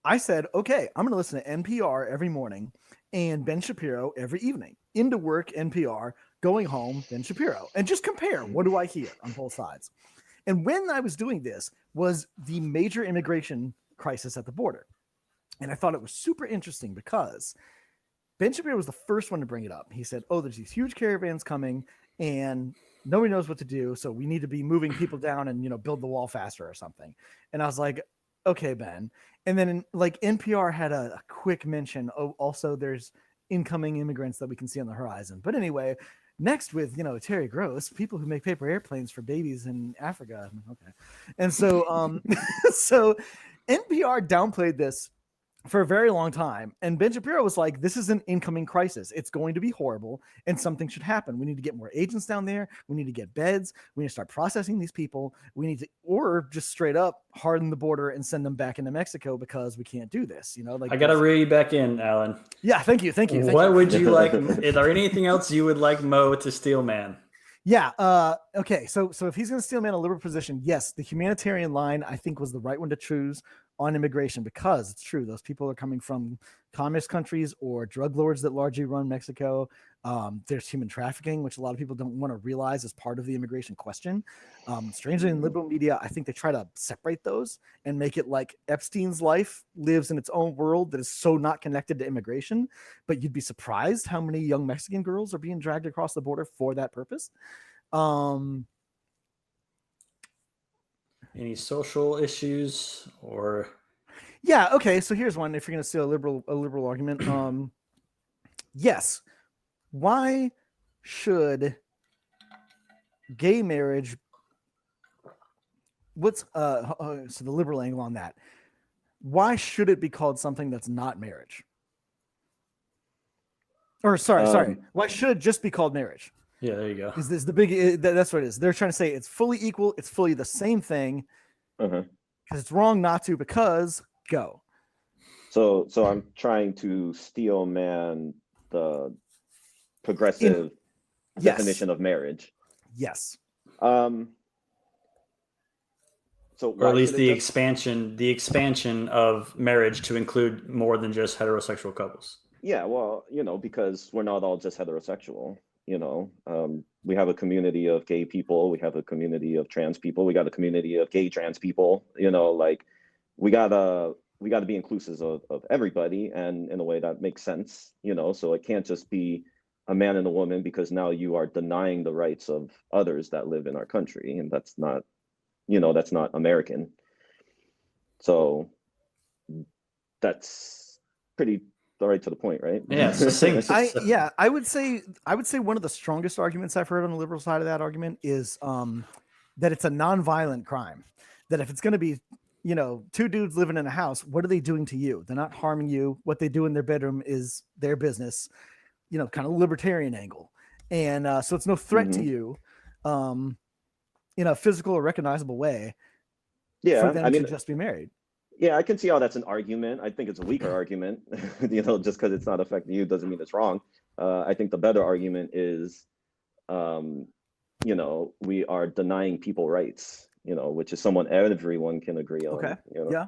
I said, okay, I'm going to listen to NPR every morning and Ben Shapiro every evening. Into work, NPR, going home, Ben Shapiro, and just compare. What do I hear on both sides? And when I was doing this was the major immigration crisis at the border. And I thought it was super interesting because Ben Shapiro was the first one to bring it up. He said, there's these huge caravans coming and nobody knows what to do. So we need to be moving people down and, build the wall faster or something. And I was like, okay, Ben. And then NPR had a quick mention. Also there's incoming immigrants that we can see on the horizon. But anyway, next with, Terry Gross, people who make paper airplanes for babies in Africa. Okay. And so, so NPR downplayed this for a very long time. And Ben Shapiro was like, this is an incoming crisis. It's going to be horrible and something should happen. We need to get more agents down there. We need to get beds. We need to start processing these people. We need to, or just straight up harden the border and send them back into Mexico because we can't do this. I got to reel you back in, Alan. Yeah. Thank you. What would you like? Is there anything else you would like Mo to Steelman? Yeah. Okay. So if he's going to Steelman a liberal position, yes, the humanitarian line I think was the right one to choose on immigration, because it's true, those people are coming from communist countries or drug lords that largely run Mexico. There's human trafficking, which a lot of people don't want to realize is part of the immigration question. Strangely, in liberal media, I think they try to separate those and make it like Epstein's life lives in its own world that is so not connected to immigration. But you'd be surprised how many young Mexican girls are being dragged across the border for that purpose. Any social issues or? Yeah. Okay. So here's one. If you're going to steal a liberal argument, yes. Why should gay marriage? What's so the liberal angle on that? Why should it be called something that's not marriage? Or sorry. Why should it just be called marriage? Yeah, there you go. Is this the big? That's what it is. They're trying to say it's fully equal. It's fully the same thing. Because it's wrong not to. Because go. So I'm trying to steel man the progressive definition of marriage. Yes. So or at least the expansion of marriage to include more than just heterosexual couples. Yeah, well, because we're not all just heterosexual. We have a community of gay people, we have a community of trans people, we got a community of gay trans people. Like we gotta be inclusive of everybody, and in a way that makes sense. So it can't just be a man and a woman, because now you are denying the rights of others that live in our country, and that's not American. So that's pretty right to the point, right? Yeah, succinct. I would say one of the strongest arguments I've heard on the liberal side of that argument is that it's a non-violent crime. That if it's going to be, two dudes living in a house, what are they doing to you? They're not harming you. What they do in their bedroom is their business. Kind of libertarian angle, and so it's no threat to you, in a physical or recognizable way. Yeah, for them to just be married. Yeah, I can see how that's an argument. I think it's a weaker argument. Just because it's not affecting you doesn't mean it's wrong. I think the better argument is, we are denying people rights, which is everyone can agree on. Okay. Yeah.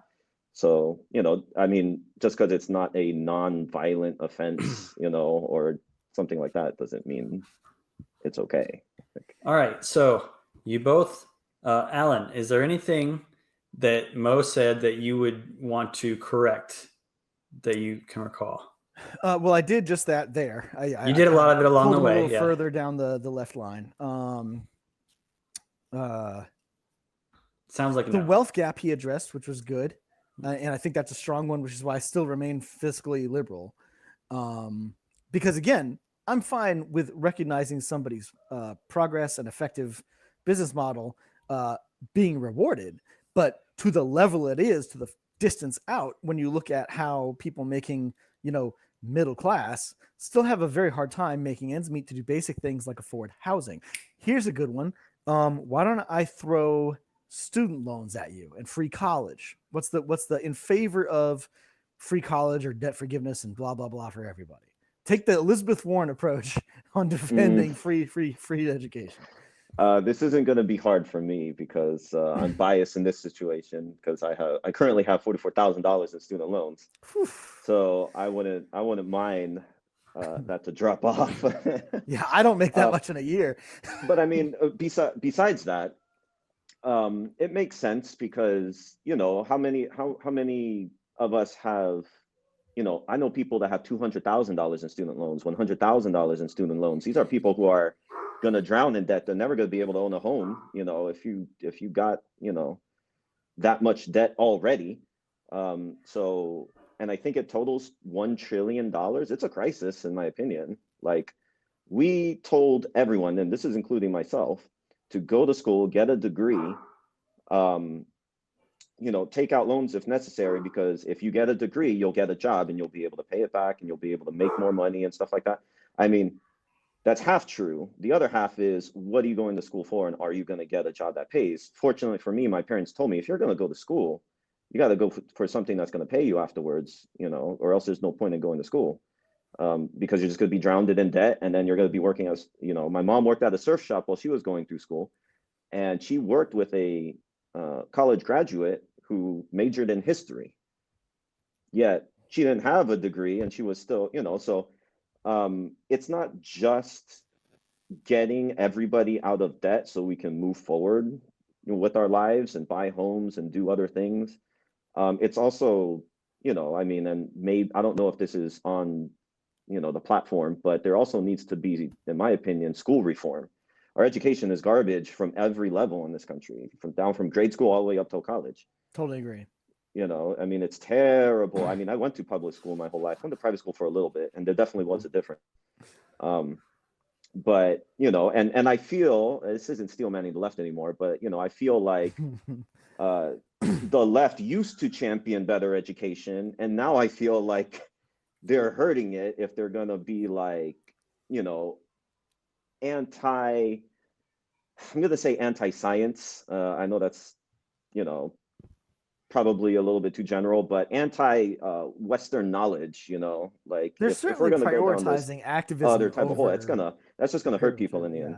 So, just because it's not a non-violent offense, or something like that, doesn't mean it's okay. All right. So you both, Alan, is there anything that Mo said that you would want to correct that you can recall? Well, I did just that there. You did a lot of it along the way. A little further down the left line. Sounds like the wealth gap he addressed, which was good. And I think that's a strong one, which is why I still remain fiscally liberal. Because again, I'm fine with recognizing somebody's progress and effective business model being rewarded, but to the level it is, to the distance out, when you look at how people making, middle class still have a very hard time making ends meet to do basic things like afford housing. Here's a good one. Why don't I throw student loans at you and free college? What's the in favor of free college or debt forgiveness and blah blah blah for everybody? Take the Elizabeth Warren approach on defending free education. This isn't going to be hard for me because I'm biased in this situation, because I currently have $44,000 in student loans. So I wouldn't mind that to drop off. Yeah, I don't make that much in a year. But I mean, besides that, it makes sense because how many of us have, I know people that have $200,000 in student loans, $100,000 in student loans. These are people who are gonna drown in debt. They're never gonna be able to own a home. If you got that much debt already. So, and I think it totals $1 trillion. It's a crisis, in my opinion. Like, we told everyone, and this is including myself, to go to school, get a degree, take out loans if necessary, because if you get a degree, you'll get a job and you'll be able to pay it back and you'll be able to make more money and stuff like that. I mean, that's half true. The other half is, what are you going to school for, and are you going to get a job that pays? Fortunately for me, my parents told me, if you're going to go to school, you got to go for something that's going to pay you afterwards, or else there's no point in going to school, because you're just going to be drowned in debt, and then you're going to be working as, my mom worked at a surf shop while she was going through school, and she worked with a college graduate who majored in history, yet she didn't have a degree and she was still, so it's not just getting everybody out of debt so we can move forward with our lives and buy homes and do other things. It's also, and maybe, I don't know if this is on, the platform, but there also needs to be, in my opinion, school reform. Our education is garbage from every level in this country, from grade school all the way up till college. Totally agree. It's terrible. I went to public school my whole life. Went to private school for a little bit, and there definitely was a difference. But and I feel, this isn't Steelmanning the left anymore, but I feel like the left used to champion better education, and now I feel like they're hurting it if they're gonna be like, I'm gonna say anti-science. I know that's, probably a little bit too general, but anti-Western knowledage, like they're if we're gonna go down this prioritizing activism other type of hole, that's just gonna hurt people in the end.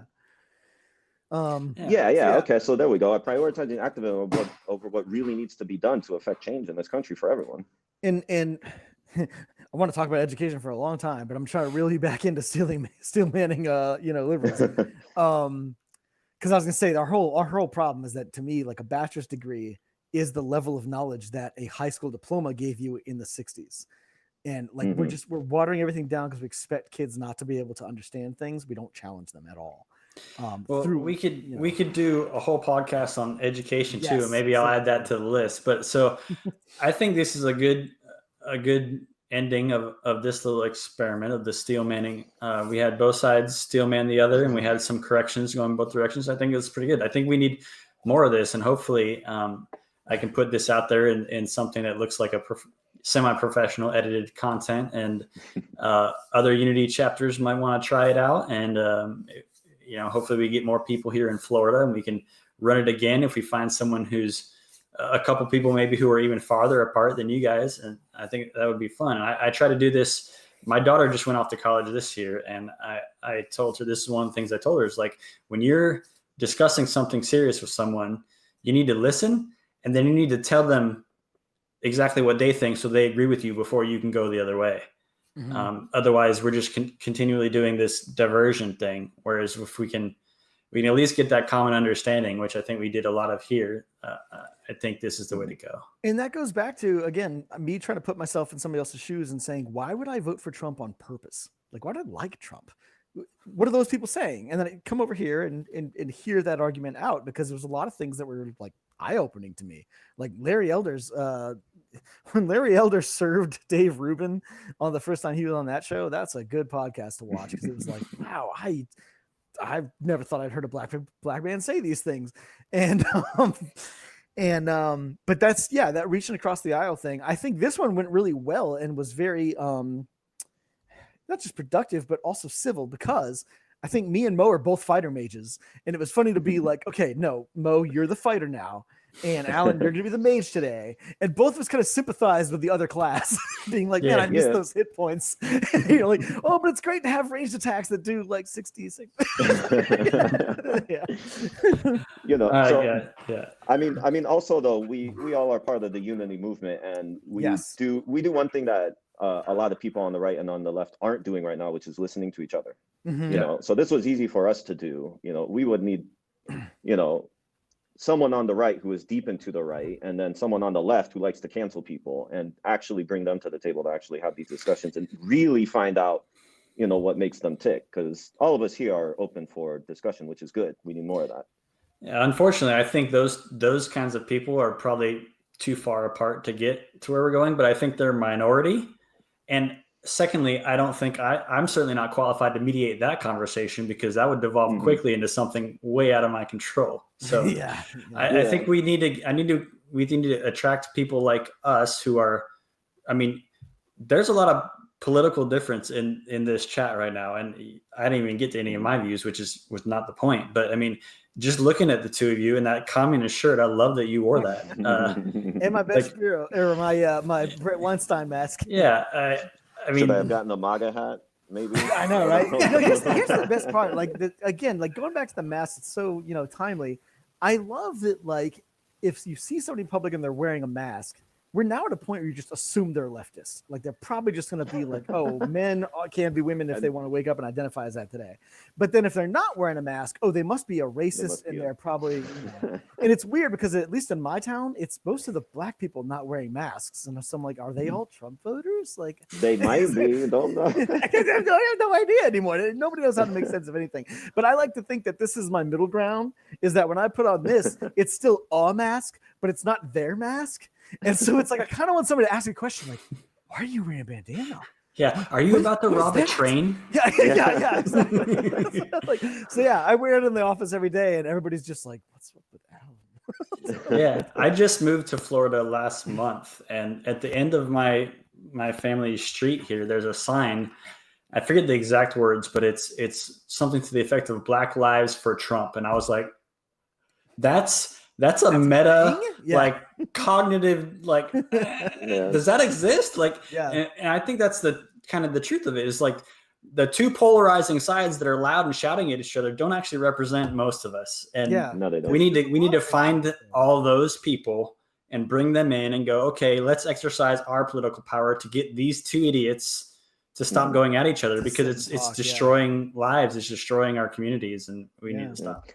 Yeah. Okay, so there we go. Prioritizing activism over what really needs to be done to affect change in this country for everyone. And I want to talk about education for a long time, but I'm trying to reel you back into Steelmanning, liberals. Because I was gonna say our whole problem is that, to me, like, a bachelor's degree is the level of knowledge that a high school diploma gave you in the 60s. And like, we're watering everything down because we expect kids not to be able to understand things. We don't challenge them at all. We could do a whole podcast on education too, and maybe exactly. I'll add that to the list. But so I think this is a good ending of this little experiment of the Steelmanning. We had both sides Steelman the other, and we had some corrections going both directions. I think it's pretty good. I think we need more of this, and hopefully I can put this out there in something that looks like a semi-professional edited content, and other Unity chapters might want to try it out. And hopefully we get more people here in Florida, and we can run it again if we find someone who's a couple people maybe who are even farther apart than you guys. And I think that would be fun. I try to do this. My daughter just went off to college this year, and I told her, this is one of the things I told her, is like, when you're discussing something serious with someone, you need to listen, and then you need to tell them exactly what they think so they agree with you before you can go the other way. Otherwise, we're just continually doing this diversion thing. Whereas if we can at least get that common understanding, which I think we did a lot of here, I think this is the way to go. And that goes back to, again, me trying to put myself in somebody else's shoes and saying, why would I vote for Trump on purpose? Like, why do I like Trump? What are those people saying? And then I come over here and hear that argument out, because there's a lot of things that were like eye-opening to me. Like Larry Elder's, when Larry Elder served Dave Rubin on the first time he was on that show, that's a good podcast to watch, because it was like, wow, I've never thought I'd heard a black man say these things. And but that's, that reaching across the aisle thing. I think this one went really well and was very not just productive, but also civil, because I think me and Mo are both fighter mages. And it was funny to be like, okay, no, Mo, you're the fighter now. And Alan, you're going to be the mage today. And both of us kind of sympathized with the other class, being like, man, I missed those hit points. And you're like, oh, but it's great to have ranged attacks that do like 66. I mean, also though, we all are part of the Unity movement, and we do one thing that a lot of people on the right and on the left aren't doing right now, which is listening to each other. So this was easy for us to do. We would need, someone on the right who is deep into the right, and then someone on the left who likes to cancel people, and actually bring them to the table to actually have these discussions and really find out, what makes them tick. Because all of us here are open for discussion, which is good. We need more of that. Yeah, unfortunately, I think those kinds of people are probably too far apart to get to where we're going, but I think they're minority. And secondly, I don't think I'm certainly not qualified to mediate that conversation, because that would devolve quickly into something way out of my control. So I think we need to attract people like us who are, there's a lot of political difference in this chat right now. And I didn't even get to any of my views, was not the point. But just looking at the two of you in that communist shirt, I love that you wore that. And my best hero, or my Brett Weinstein mask. Yeah. Should I have gotten a MAGA hat? Maybe. I know, right? Here's the best part. Like, going back to the mask, it's so, timely. I love that, like, if you see somebody in public and they're wearing a mask, we're now at a point where you just assume they're leftists. Like they're probably just going to be like, oh, men can be women if they want to wake up and identify as that today. But then if they're not wearing a mask, oh, they must be a racist, and they're probably, and it's weird because at least in my town, it's most of the black people not wearing masks. And so I'm like, are they all Trump voters? Like They might be, don't know. I have no idea anymore. Nobody knows how to make sense of anything. But I like to think that this is my middle ground, is that when I put on this, it's still a mask, but it's not their mask. And so it's like I kind of want somebody to ask me a question like, why are you wearing a bandana? Yeah. Are you about to rob a train? Yeah, exactly. Like, so yeah, I wear it in the office every day, and everybody's just like, what's up with Alan? Yeah. I just moved to Florida last month, and at the end of my family's street here, there's a sign. I forget the exact words, but it's something to the effect of Black Lives for Trump. And I was like, that's a meta, like cognitive, like, does that exist? Like, and I think that's the kind of the truth of it, is like the two polarizing sides that are loud and shouting at each other don't actually represent most of us. And No, they don't. we need to find all those people and bring them in and go, okay, let's exercise our political power to get these two idiots to stop going at each other, because it's destroying lives, it's destroying our communities, and we need to stop.